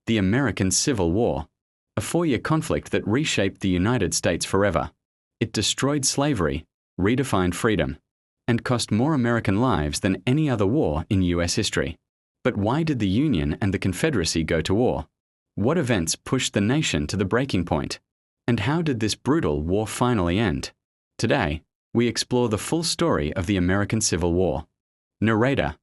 The American Civil War, a 4-year conflict that reshaped the United States forever. It destroyed slavery, redefined freedom, and cost more American lives than any other war in U.S. history. But why did the Union and the Confederacy go to war? What events pushed the nation to the breaking point? And how did this brutal war finally end? Today, we explore the full story of the American Civil War. Narrator.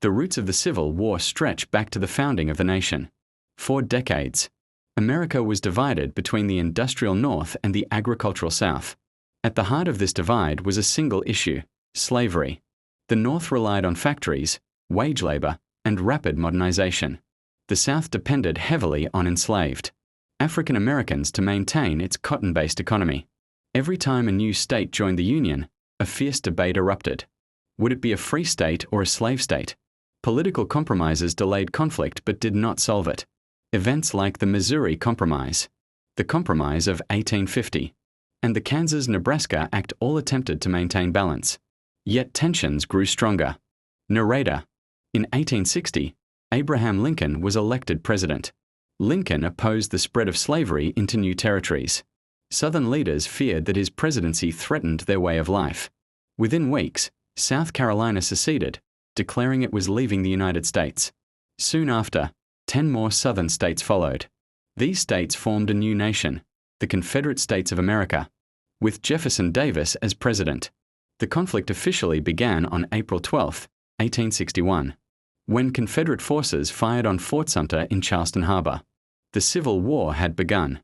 The roots of the Civil War stretch back to the founding of the nation. For decades, America was divided between the industrial North and the agricultural South. At the heart of this divide was a single issue: slavery. The North relied on factories, wage labor, and rapid modernization. The South depended heavily on enslaved African Americans to maintain its cotton-based economy. Every time a new state joined the Union, a fierce debate erupted. Would it be a free state or a slave state? Political compromises delayed conflict but did not solve it. Events like the Missouri Compromise, the Compromise of 1850, and the Kansas-Nebraska Act all attempted to maintain balance. Yet tensions grew stronger. Narrator. In 1860, Abraham Lincoln was elected president. Lincoln opposed the spread of slavery into new territories. Southern leaders feared that his presidency threatened their way of life. Within weeks, South Carolina seceded, declaring it was leaving the United States. Soon after, 10 more Southern states followed. These states formed a new nation, the Confederate States of America, with Jefferson Davis as president. The conflict officially began on April 12, 1861, when Confederate forces fired on Fort Sumter in Charleston Harbor. The Civil War had begun.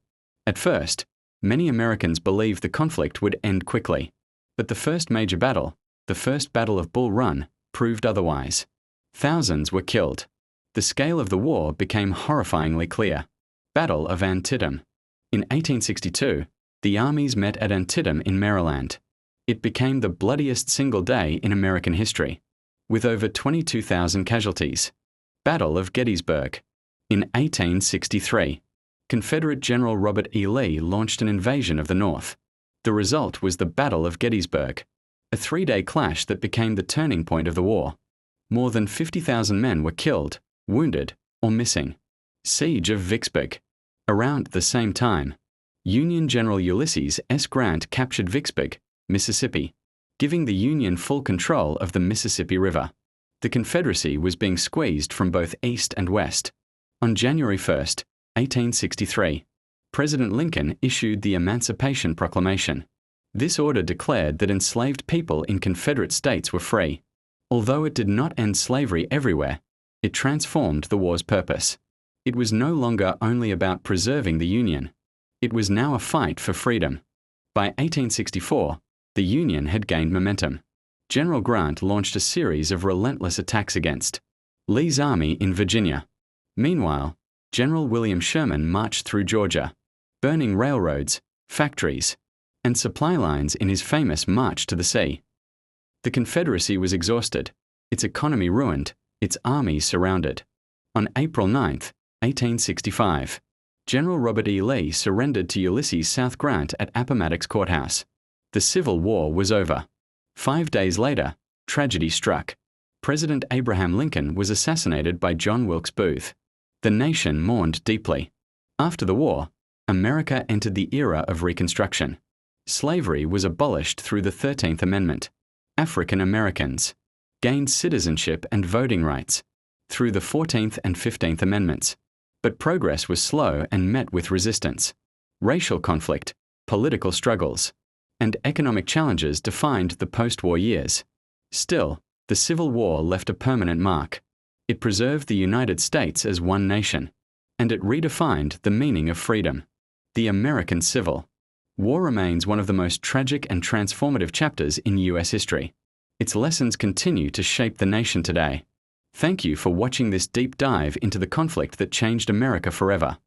At first, many Americans believed the conflict would end quickly. But the first major battle, the First Battle of Bull Run, proved otherwise. Thousands were killed. The scale of the war became horrifyingly clear. Battle of Antietam. In 1862, the armies met at Antietam in Maryland. It became the bloodiest single day in American history, with over 22,000 casualties. Battle of Gettysburg. In 1863, Confederate General Robert E. Lee launched an invasion of the North. The result was the Battle of Gettysburg, a 3-day clash that became the turning point of the war. More than 50,000 men were killed, wounded, or missing. Siege of Vicksburg. Around the same time, Union General Ulysses S. Grant captured Vicksburg, Mississippi, giving the Union full control of the Mississippi River. The Confederacy was being squeezed from both east and west. On January 1, 1863, President Lincoln issued the Emancipation Proclamation. This order declared that enslaved people in Confederate states were free. Although it did not end slavery everywhere, it transformed the war's purpose. It was no longer only about preserving the Union. It was now a fight for freedom. By 1864, the Union had gained momentum. General Grant launched a series of relentless attacks against Lee's army in Virginia. Meanwhile, General William Sherman marched through Georgia, burning railroads, factories, and supply lines in his famous March to the Sea. The Confederacy was exhausted, its economy ruined, its army surrounded. On April 9, 1865, General Robert E. Lee surrendered to Ulysses S. Grant at Appomattox Courthouse. The Civil War was over. 5 days later, tragedy struck. President Abraham Lincoln was assassinated by John Wilkes Booth. The nation mourned deeply. After the war, America entered the era of Reconstruction. Slavery was abolished through the 13th Amendment. African Americans gained citizenship and voting rights through the 14th and 15th Amendments. But progress was slow and met with resistance. Racial conflict, political struggles, and economic challenges defined the post-war years. Still, the Civil War left a permanent mark. It preserved the United States as one nation, and it redefined the meaning of freedom. The American Civil War remains one of the most tragic and transformative chapters in U.S. history. Its lessons continue to shape the nation today. Thank you for watching this deep dive into the conflict that changed America forever.